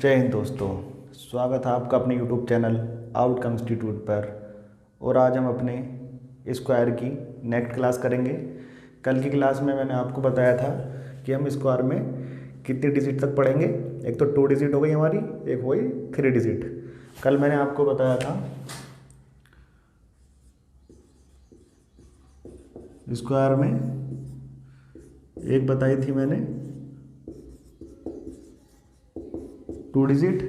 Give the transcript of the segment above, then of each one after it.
जय हिंद दोस्तों। स्वागत है आपका अपने YouTube चैनल आउटकम इंस्टीट्यूट पर। और आज हम अपने स्क्वायर की नेक्स्ट क्लास करेंगे। कल की क्लास में मैंने आपको बताया था कि हम स्क्वायर में कितनी डिजिट तक पढ़ेंगे। एक तो 2 डिजिट हो गई हमारी, एक हो गई 3 डिजिट। कल मैंने आपको बताया था स्क्वायर में एक बताई थी मैंने 2 डिजिट,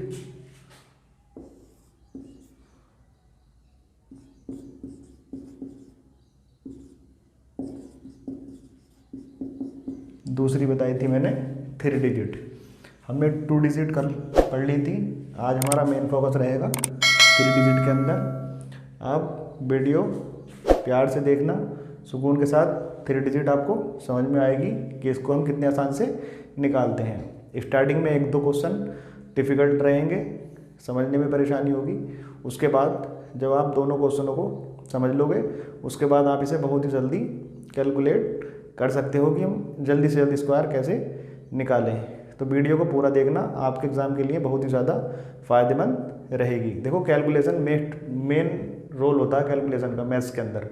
दूसरी बताई थी मैंने 3 डिजिट। हमने 2 डिजिट कल पढ़ ली थी। आज हमारा मेन फोकस रहेगा 3 डिजिट के अंदर। आप वीडियो प्यार से देखना, सुकून के साथ। 3 डिजिट आपको समझ में आएगी कि इसको हम कितने आसान से निकालते हैं। स्टार्टिंग में 1-2 क्वेश्चन डिफ़िकल्ट रहेंगे, समझने में परेशानी होगी। उसके बाद जब आप दोनों क्वेश्चनों को समझ लोगे, उसके बाद आप इसे बहुत ही जल्दी कैलकुलेट कर सकते हो कि हम जल्दी से जल्दी स्क्वायर कैसे निकालें। तो वीडियो को पूरा देखना, आपके एग्ज़ाम के लिए बहुत ही ज़्यादा फ़ायदेमंद रहेगी। देखो, कैलकुलेशन मेन रोल होता है कैलकुलेशन का मैथ्स के अंदर।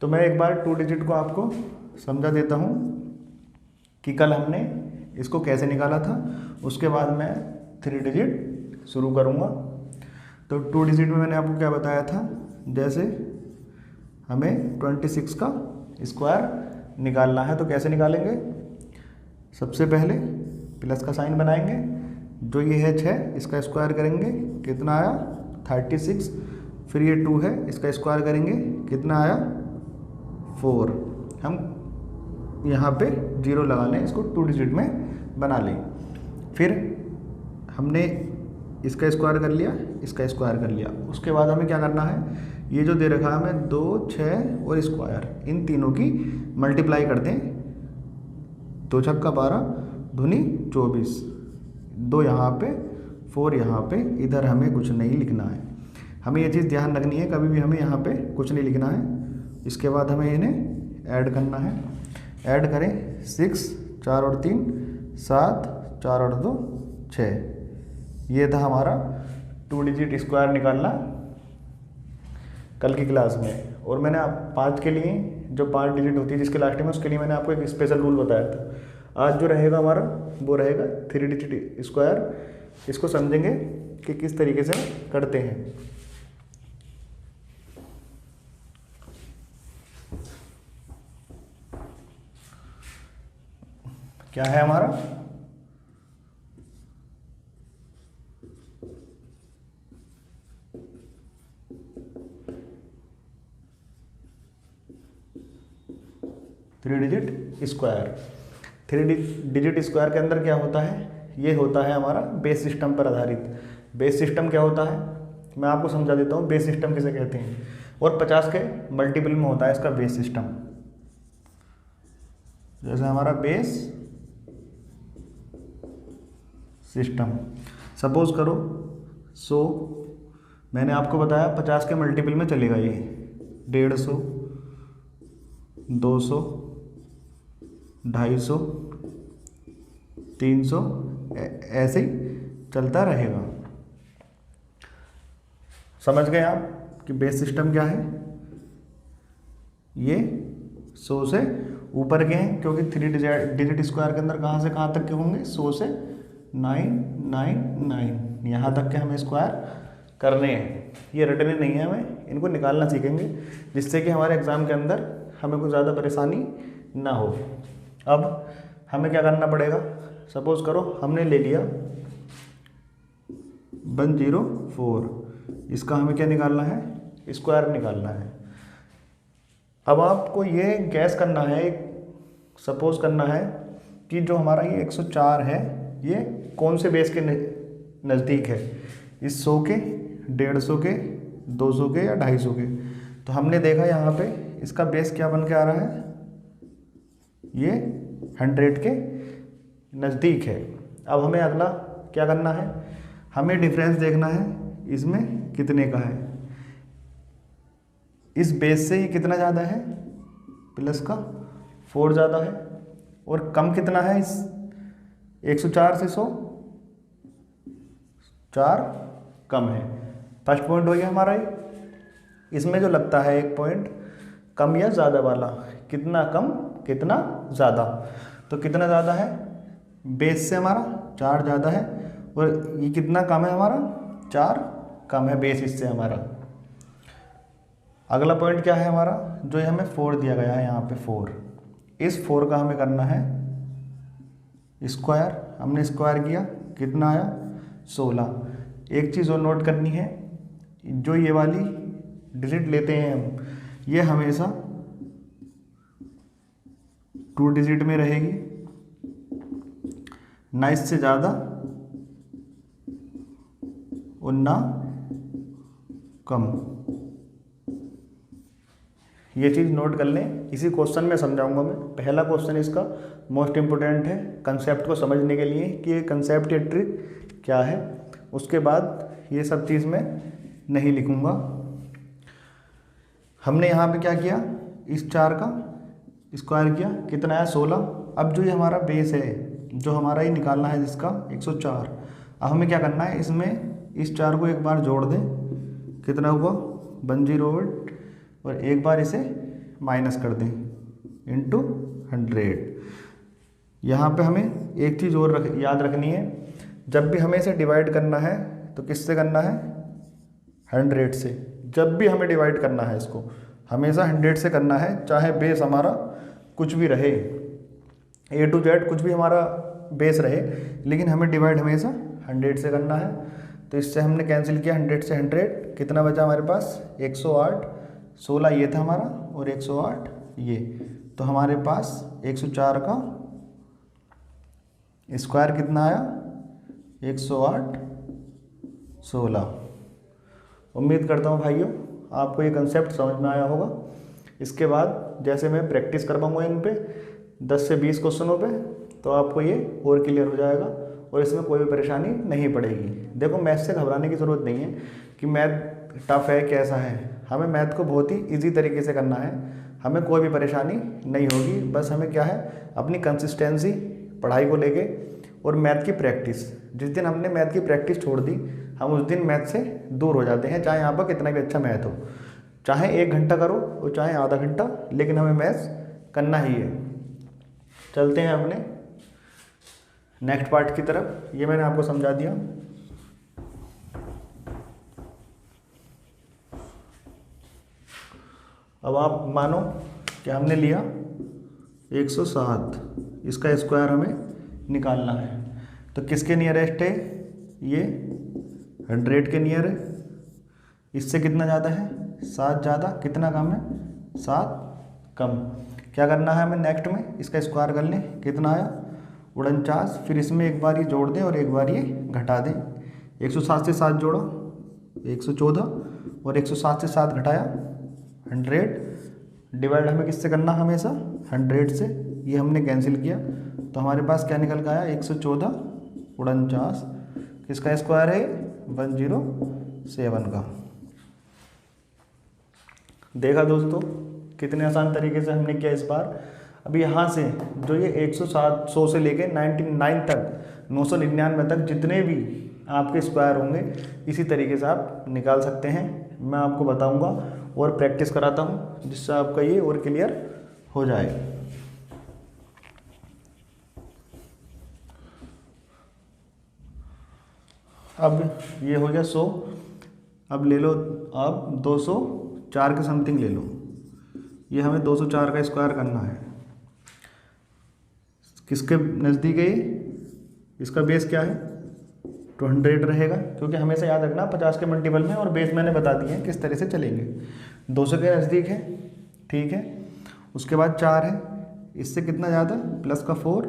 तो मैं एक बार 2 डिजिट को आपको समझा देता हूँ कि कल हमने इसको कैसे निकाला था। उसके बाद मैं 3 डिजिट शुरू करूँगा। तो 2 डिजिट में मैंने आपको क्या बताया था, जैसे हमें 26 का स्क्वायर निकालना है। तो कैसे निकालेंगे? सबसे पहले प्लस का साइन बनाएंगे। जो ये है 6, इसका स्क्वायर करेंगे, कितना आया 36। फिर ये 2 है, इसका स्क्वायर करेंगे, कितना आया 4। हम यहाँ पे 0 लगा लें, इसको 2 डिजिट में बना लें। फिर हमने इसका स्क्वायर कर लिया, इसका स्क्वायर कर लिया। उसके बाद हमें क्या करना है, ये जो दे रखा है हमें 2, 6 और स्क्वायर, इन तीनों की मल्टीप्लाई कर दें। 2 छक्का 12 दूनी 24, 2 यहाँ पे 4 यहाँ पे। इधर हमें कुछ नहीं लिखना है। हमें ये चीज़ ध्यान रखनी है, कभी भी हमें यहाँ पे कुछ नहीं लिखना है। इसके बाद हमें इन्हें ऐड करना है। ऐड करें 6, 4 और 3 7, 4 और 2 6। ये था हमारा 2 डिजिट स्क्वायर निकालना कल की क्लास में। और मैंने 5 के लिए, जो 5 डिजिट होती है जिसके लास्ट में, उसके लिए मैंने आपको एक स्पेशल रूल बताया था। आज जो रहेगा हमारा वो रहेगा 3 डिजिट स्क्वायर। इसको समझेंगे कि किस तरीके से करते हैं। क्या है हमारा, three digit square. 3 digit square के अंदर क्या होता है, ये होता है हमारा बेस सिस्टम पर आधारित। बेस सिस्टम क्या होता है, मैं आपको समझा देता हूँ बेस सिस्टम किसे कहते हैं। और 50 के मल्टीपल में होता है इसका बेस सिस्टम। जैसे हमारा बेस सिस्टम, सपोज करो 100, मैंने आपको बताया 50 के मल्टीपल में चलेगा ये 150, 200, 250, 300, ऐसे ही चलता रहेगा। समझ गए आप कि बेस सिस्टम क्या है? ये 100 से ऊपर के हैं, क्योंकि 3 डिजिट स्क्वायर के अंदर कहाँ से कहाँ तक के होंगे, 100 से 999 यहाँ तक के हमें स्क्वायर करने हैं। ये रटने नहीं है, हमें इनको निकालना सीखेंगे, जिससे कि हमारे एग्ज़ाम के अंदर हमें कुछ ज़्यादा परेशानी ना हो। अब हमें क्या करना पड़ेगा, सपोज करो हमने ले लिया 104, इसका हमें क्या निकालना है, स्क्वायर निकालना है। अब आपको ये गैस करना है, सपोज करना है कि जो हमारा ये 104 है, ये कौन से बेस के नज़दीक है, इस 100 के, 150 के, 200 के या 250 के। तो हमने देखा यहाँ पे इसका बेस क्या बन के आ रहा है, ये 100 के नज़दीक है। अब हमें अगला क्या करना है, हमें डिफरेंस देखना है इसमें कितने का है। इस बेस से ही कितना ज़्यादा है, प्लस का 4 ज़्यादा है। और कम कितना है इस 104 से 100, 4 कम है। फर्स्ट पॉइंट हो गया हमारा ये। इसमें जो लगता है एक पॉइंट कम या ज़्यादा वाला, कितना कम कितना ज़्यादा, तो कितना ज़्यादा है बेस से हमारा 4 ज़्यादा है, और ये कितना कम है हमारा 4 कम है बेस इससे हमारा। अगला पॉइंट क्या है हमारा, जो ये हमें 4 दिया गया है यहाँ पे 4, इस 4 का हमें करना है स्क्वायर। हमने स्क्वायर किया, कितना आया 16। एक चीज़ और नोट करनी है, जो ये वाली डिजिट लेते हैं हम, ये हमेशा 2 डिजिट में रहेगी, ना इससे ज़्यादा और ना कम। ये चीज़ नोट कर लें, इसी क्वेश्चन में समझाऊंगा मैं। पहला क्वेश्चन इसका मोस्ट इम्पोर्टेंट है कंसेप्ट को समझने के लिए कि ये कंसेप्ट या ट्रिक क्या है। उसके बाद ये सब चीज़ मैं नहीं लिखूंगा। हमने यहाँ पे क्या किया, इस 4 का स्क्वायर किया, कितना आया 16। अब जो ये हमारा बेस है, जो हमारा ये निकालना है जिसका 104, अब हमें क्या करना है, इसमें इस 4 को एक बार जोड़ दें, कितना हुआ 108, और एक बार इसे माइनस कर दें इंटू 100। यहाँ पे हमें एक चीज़ और याद रखनी है, जब भी हमें इसे डिवाइड करना है तो किससे करना है 100 से। जब भी हमें डिवाइड करना है इसको हमेशा 100 से करना है, चाहे बेस हमारा कुछ भी रहे, A to Z कुछ भी हमारा बेस रहे, लेकिन हमें डिवाइड हमेशा 100 से करना है। तो इससे हमने कैंसिल किया 100 से 100, कितना बचा हमारे पास 108। 16 ये था हमारा और 108 ये, तो हमारे पास 104 का स्क्वायर कितना आया 108 16। उम्मीद करता हूँ भाइयों आपको ये कंसेप्ट समझ में आया होगा। इसके बाद जैसे मैं प्रैक्टिस करवाऊँगा इन पे 10 से 20 क्वेश्चनों पे, तो आपको ये और क्लियर हो जाएगा और इसमें कोई भी परेशानी नहीं पड़ेगी। देखो मैथ से घबराने की ज़रूरत नहीं है कि मैथ टफ है कैसा है, हमें मैथ को बहुत ही इजी तरीके से करना है, हमें कोई भी परेशानी नहीं होगी। बस हमें क्या है, अपनी कंसिस्टेंसी पढ़ाई को लेके और मैथ की प्रैक्टिस। जिस दिन हमने मैथ की प्रैक्टिस छोड़ दी, हम उस दिन मैथ से दूर हो जाते हैं, चाहे यहाँ पर कितना भी अच्छा मैथ हो, चाहे 1 घंटा करो और चाहे आधा घंटा, लेकिन हमें मैथ्स करना ही है। चलते हैं अपने नेक्स्ट पार्ट की तरफ। ये मैंने आपको समझा दिया। अब आप मानो कि हमने लिया 107, इसका स्क्वायर हमें निकालना है, तो किसके नियरेस्ट है ये 100 के नियर है। इससे कितना ज़्यादा है 7 ज़्यादा, कितना कम है 7 कम। क्या करना है हमें नेक्स्ट में, इसका स्क्वायर कर लें, कितना आया 49। फिर इसमें एक बार ये जोड़ दें और एक बार ये घटा दें। 107 से 7 जोड़ा 114, और 107 से 7 घटाया 100। डिवाइड हमें किससे करना हमेशा 100 से, ये हमने कैंसिल किया, तो हमारे पास क्या निकल के आया 114 49। किसका स्क्वायर है 107 का। देखा दोस्तों कितने आसान तरीके से हमने किया इस बार। अब यहाँ से जो ये 100 से लेके 99 तक 999 तक जितने भी आपके स्क्वायर होंगे इसी तरीके से आप निकाल सकते हैं। मैं आपको बताऊंगा और प्रैक्टिस कराता हूँ जिससे आपका ये और क्लियर हो जाए। अब ये हो गया 100। अब ले लो आप 204 के समथिंग ले लो, ये हमें 204 का स्क्वायर करना है। किसके नज़दीक है ये, इसका बेस क्या है 200 रहेगा, क्योंकि हमेशा याद रखना 50 के मल्टीपल में, और बेस मैंने बता दिए हैं किस तरह से चलेंगे। 200 के नज़दीक है, ठीक है। उसके बाद 4 है, इससे कितना ज़्यादा प्लस का 4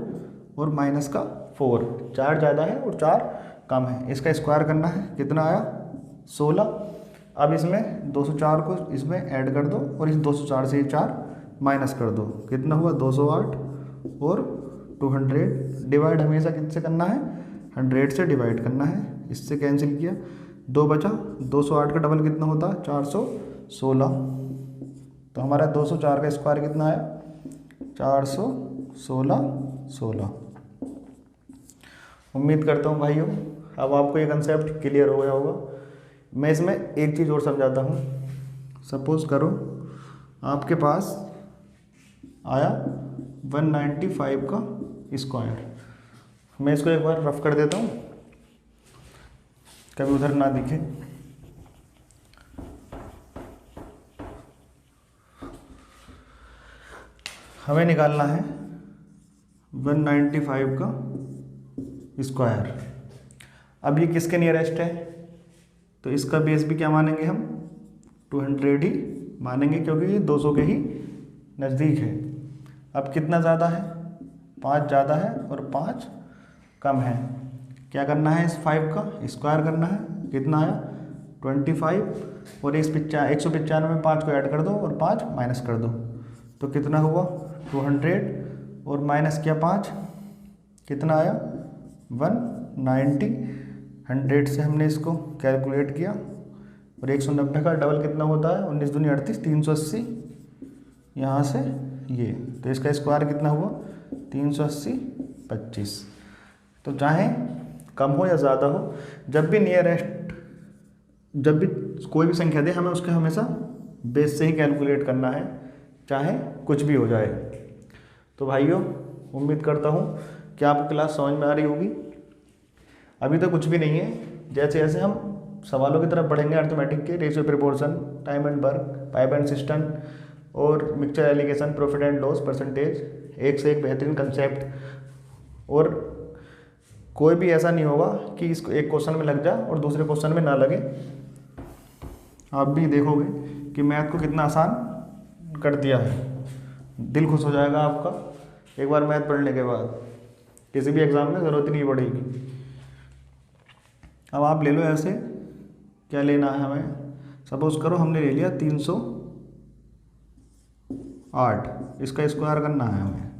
और माइनस का 4, 4 ज़्यादा है और 4 कम है। इसका स्क्वायर करना है, कितना आया 16। अब इसमें 204 को इसमें ऐड कर दो और इस 204 से 4 माइनस कर दो, कितना हुआ 208 और 200। डिवाइड हमेशा किससे करना है 100 से डिवाइड करना है। इससे कैंसिल किया 2 बचा, 208 का डबल कितना होता 416। तो हमारा 204 का स्क्वायर कितना आया 416 16। उम्मीद करता हूँ भाइयों अब आपको ये कंसेप्ट क्लियर हो गया होगा। मैं इसमें एक चीज़ और समझाता हूँ। सपोज करो आपके पास आया 195 का स्क्वायर। मैं इसको एक बार रफ कर देता हूँ, कभी उधर ना दिखे। हमें निकालना है 195 का स्क्वायर। अब ये किसके नियरेस्ट है, तो इसका बेस भी क्या मानेंगे हम, 200 ही मानेंगे, क्योंकि ये 200 के ही नज़दीक है। अब कितना ज़्यादा है, 5 ज़्यादा है और 5 कम है। क्या करना है, इस 5 का स्क्वायर करना है। कितना आया 25, और इस 195 में 5 को ऐड कर दो और 5 माइनस कर दो, तो कितना हुआ 200, और माइनस किया 5, कितना आया 190। 100 से हमने इसको कैलकुलेट किया, और 190 का डबल कितना होता है, 19 दूनी 38, 380। यहाँ से ये, तो इसका स्क्वायर कितना हुआ 380, 25। तो चाहे कम हो या ज़्यादा हो, जब भी नियरेस्ट, जब भी कोई भी संख्या दे, हमें उसके हमेशा बेस से ही कैलकुलेट करना है, चाहे कुछ भी हो जाए। तो भाइयों, उम्मीद करता हूँ कि आपको क्लास समझ में आ रही होगी। अभी तो कुछ भी नहीं है, जैसे जैसे हम सवालों की तरफ बढ़ेंगे अर्थमेटिक के, ratio, proportion, time and work, pipe and cistern और mixture alligation, profit and loss, percentage, एक से एक बेहतरीन कंसेप्ट। और कोई भी ऐसा नहीं होगा कि इसको एक क्वेश्चन में लग जाए और दूसरे क्वेश्चन में ना लगे। आप भी देखोगे कि मैथ को कितना आसान कर दिया है, दिल खुश हो जाएगा आपका एक बार मैथ पढ़ने के बाद। किसी भी एग्ज़ाम में ज़रूरत नहीं पड़ेगी। अब आप ले लो ऐसे, क्या लेना है हमें, सपोज करो हमने ले लिया 308, इसका स्क्वायर करना है हमें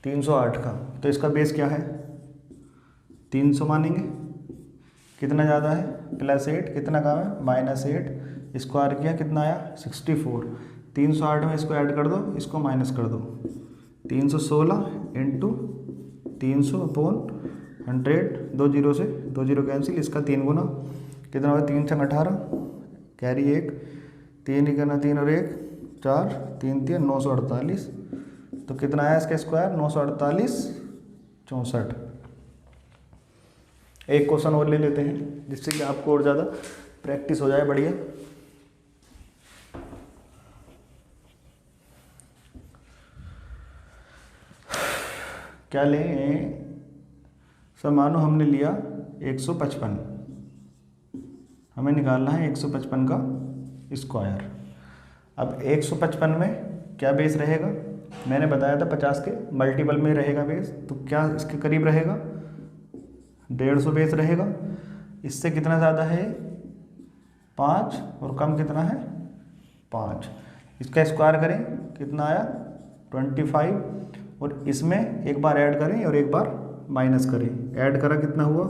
308 का। तो इसका बेस क्या है, 300 मानेंगे। कितना ज़्यादा है, +8, कितना कम है, -8। स्क्वायर किया, कितना आया 64। 308 में इसको ऐड कर दो, इसको माइनस कर दो, 316 इंटू 300/100, 2 जीरो से 2 जीरो कैंसिल, इसका 3 गुना, कितना होगा 3 छंग 18, कैरी 1, 3 करना 3 और 1 4, 3 3 948। तो कितना आया इसका स्क्वायर 948, 64। एक क्वेश्चन और ले लेते हैं, जिससे कि आपको और ज़्यादा प्रैक्टिस हो जाए बढ़िया। क्या लें, सब मानो हमने लिया 155, हमें निकालना है 155 का स्क्वायर। अब 155 में क्या बेस रहेगा, मैंने बताया था 50 के मल्टीपल में रहेगा बेस, तो क्या इसके करीब रहेगा 150 बेस रहेगा। इससे कितना ज़्यादा है 5, और कम कितना है 5। इसका स्क्वायर करें, कितना आया 25, और इसमें एक बार ऐड करें और एक बार माइनस करें। ऐड करा कितना हुआ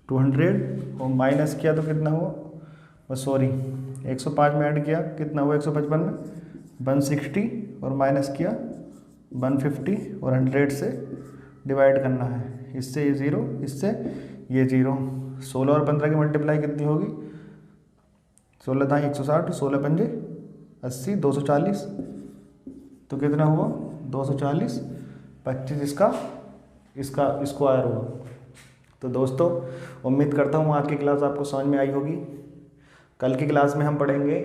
200, और माइनस किया तो कितना हुआ, और सॉरी 105 में ऐड किया, कितना हुआ 155 में 160, और माइनस किया 150, और 100 से डिवाइड करना है। इससे ये 0, इससे ये 0। 16 और 15 की मल्टीप्लाई कितनी होगी, 16 था 160, 16 पंजे 80, 240। तो कितना हुआ 240, 25 इसका स्क्वायर हुआ। तो दोस्तों, उम्मीद करता हूँ आज की क्लास आपको समझ में आई होगी। कल की क्लास में हम पढ़ेंगे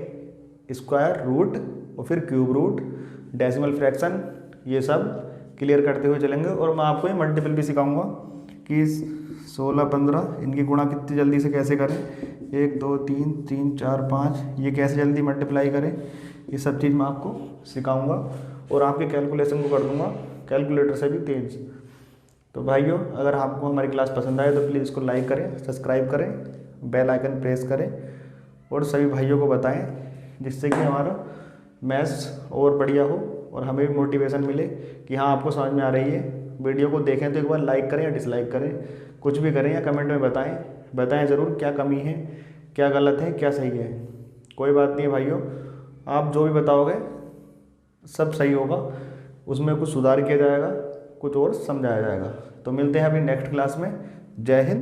स्क्वायर रूट और फिर क्यूब रूट, डेसिमल फ्रैक्शन, ये सब क्लियर करते हुए चलेंगे। और मैं आपको ये मल्टीपल भी सिखाऊंगा कि 16 15 इनकी गुणा कितनी जल्दी से कैसे करें, 1 2 3 3 4 5 ये कैसे जल्दी मल्टीप्लाई करें, ये सब चीज़ मैं आपको सिखाऊंगा। और आपके कैलकुलेशन को कर दूंगा कैलकुलेटर से भी तेज़। तो भाइयों, अगर आपको हमारी क्लास पसंद आए तो प्लीज़ इसको लाइक करें, सब्सक्राइब करें, बेल आइकन प्रेस करें और सभी भाइयों को बताएं, जिससे कि हमारा मैथ्स और बढ़िया हो और हमें भी मोटिवेशन मिले कि हाँ आपको समझ में आ रही है। वीडियो को देखें तो एक बार लाइक करें या डिसलाइक करें, कुछ भी करें या कमेंट में बताएं ज़रूर क्या कमी है, क्या गलत है, क्या सही है। कोई बात नहीं है भाइयों, आप जो भी बताओगे सब सही होगा, उसमें कुछ सुधार किया जाएगा, कुछ और समझाया जाएगा। तो मिलते हैं अभी नेक्स्ट क्लास में। जय हिंद।